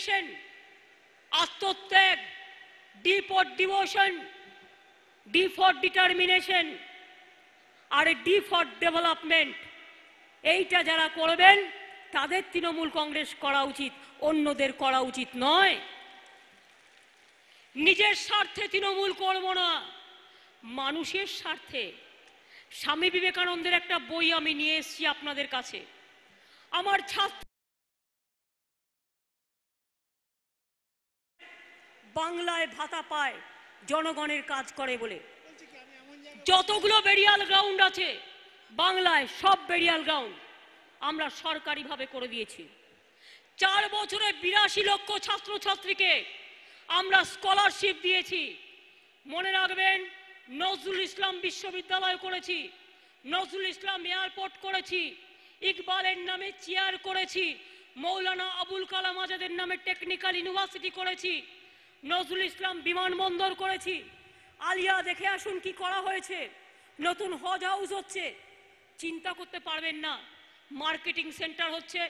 Dedication, আত্মত্যাগ, D for devotion, D for determination আর D for development, এইটা যারা করবেন তাদের তৃণমূল কংগ্রেস করা উচিত, অন্যদের করা উচিত নয়। নিজের স্বার্থে তৃণমূল করব না, মানুষের স্বার্থে। স্বামী বিবেকানন্দের একটা বই আমি নিয়ে এসেছি আপনাদের কাছে। আমার ছাত্র বাংলায় ভাতা পায় জনগণের কাজ করে বলে। যতগুলো বেরিয়াল গ্রাউন্ড আছে বাংলায়, সব বেরিয়াল গ্রাউন্ড আমরা সরকারিভাবে করে দিয়েছি। 4 বছরে 82 লক্ষ ছাত্রছাত্রীকে আমরা স্কলারশিপ দিয়েছি। মনে রাখবেন, নজরুল ইসলাম বিশ্ববিদ্যালয় করেছি, নজরুল ইসলাম এয়ারপোর্ট করেছি, ইকবালের নামে চেয়ার করেছি, মৌলানা আবুল কালাম আজাদের নামে টেকনিক্যাল ইউনিভার্সিটি করেছি, নজরুল ইসলাম বিমানবন্দর করেছি। আলিয়া দেখে আসুন কি করা হয়েছে, নতুন হজ হাউস হচ্ছে। চিন্তা করতে পারবেন না, মার্কেটিং সেন্টার হচ্ছে,